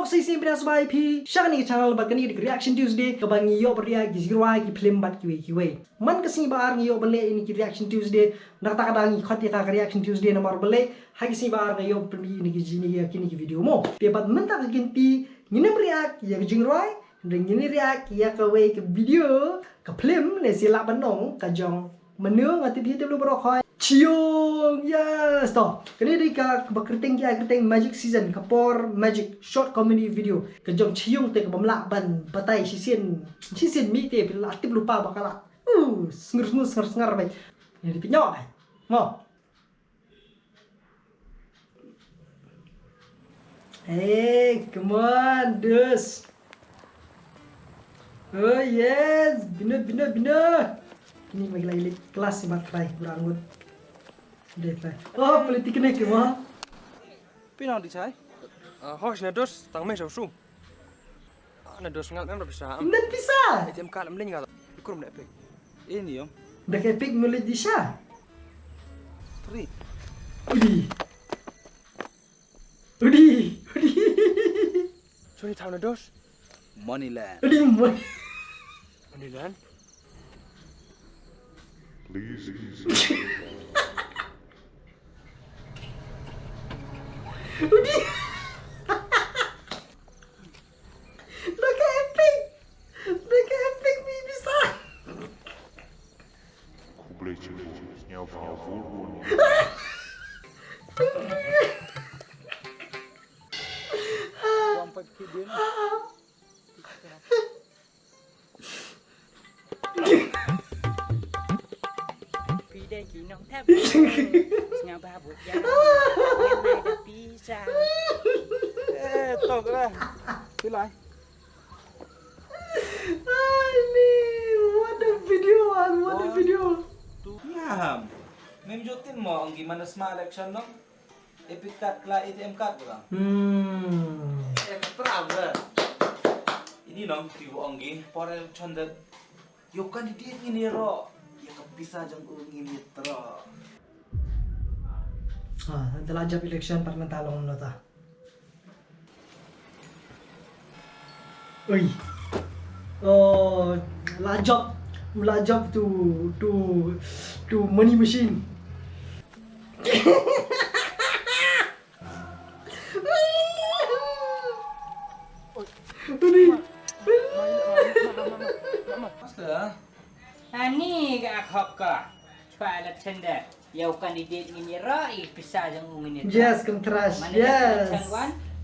Vlog saya sempre asbai pi shani channel bagani di reaction Tuesday kabangi yo beria gizirwa gi film bat kiwe man kasi bar ngi yo bele ini ki reaction Tuesday nak tak kadangi khati ka reaction Tuesday nomor bele hagi si bar ngi yo pergi ini ki jini ya kini ki video mo pe bat men tak ginti ngine react ya gijingroi dan ngine react ya ka we ke video ka film le sila banong ka jong menung ati bi te lu bro Cium, yes, toh. Kini di ka bakriting magic season kapor magic short comedy video. Kejong cium te kebamla ban batai sisen mi te aktif lupa bakala. Sengar baik. Ini dipinyok. Mo. Hey, come on, dus. Oh yes, bina. Ini bagi lagi kelas sebat try berangut. Oh, politik ni ke mah? Pinang di cai. Hoş ne dos, tang me su. Ne dos ngal memang bisa. Tidak bisa. ATM card amlin ngal. Ikur mle epic. Ini yom. Dah epic mulai di sah. 3. Udi. Sorry tahu ne dos. Moneyland. Moneyland. Please. Udi. Dah epic ni bisa. Кублечек снял фигуру. Wampat kidin. Pide kinong tháp. Nhà ba buộc da. Ngày nay được pisa. Tok lah. Pilai. What a video. Ngam. Memjutin mo ang gimana smart election no? Epic card kla ATM card orang. Terang lah. Ini nong tiwo anggi por election dat yo kandidat ini ro. Ya bisa jang ini tro. Adalah jab election pernah talong nota. Oi. Oh, lajab to money machine. Master. Ani gak khop ka. Chua la chenda. Yau kandidat ini rai pisa jang ini. Yes, contrast. Yes.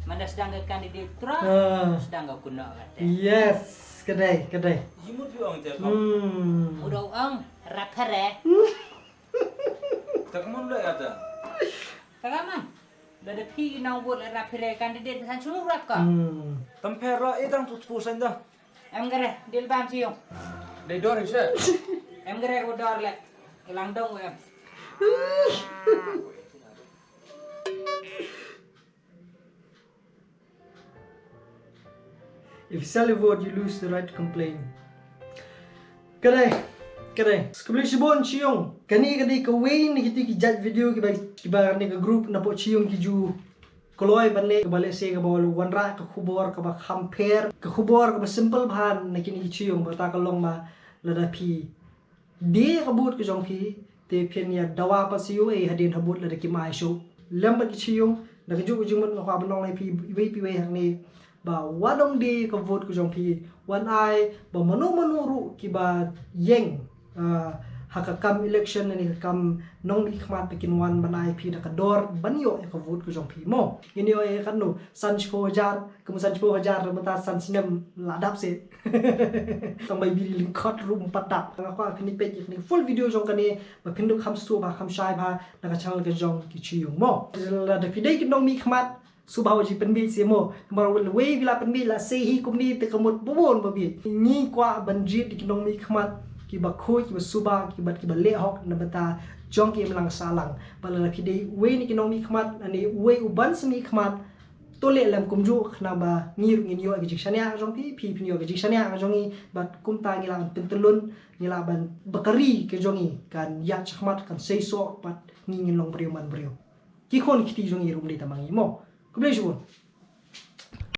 Mana sedang ke kandidat tra, sedang ke guna kata. Yes, kedai. Imut pi ang te. Udah ang rapere. Tak mun le kata. Tagaman. Dah pi nang buat rapere kandidat san suruh rap ka. Tampero edang tutpusan dah. Em gere dil bam siung. Dai dor isa. Em gere ko dor le. Ilang dong em. If you sell a vote, you lose the right to complain. Kadai. Sebelum sibon ciong. Kani kawin ni kita kijat video kibar ni ke group na po ciong kiju. Koloi banle ke balik se ke bawal wanra ke khubor ke ba khamper ke khubor ke ba simple bhan na kini ciong bata kalong ma ladapi. Dia kabut ke jong pi te pian ya dawa pa siu hadin habut lada ki mai show. Lambat ki ciong na ke ju jung man ko banong lai pi we hang ni. Ba wadong di ka vote ko jong pi one eye ba manu ki ba yeng hakakam election ni kam nong di khmat pekin wan banai pi da ka dor banyo ka vote ko jong pi mo ini o e kan no sancho hajar mata san sinem ladap se tong bai biri link khot room patak ka kini page ni full video jong kani ba pindu kham su ba kham shai ba da ka channel ka jong ki chi yong mo la da pidai ki nong mi khmat Subah wajib penbi semo, kemarin way bila penbi lah sehi kumni tekamut bubon babi. Ni kuah banjir di kinong mi khmat, kiba khoi kiba subah kiba lehok nabata jong ki melang salang. Bala kidai way ni kinong mi khmat, ani way uban semi khmat. Tole lam kumju kenaba ngir nginyo agajik shania jong pi pinyo agajik shania jong i bat kumta ngilang pentelun ngilaban bakari ke jongi kan ya chakmat kan seiso pat ngingin long brio man brio. Kikon kiti jong i rumli tamangi mo. Kumpulan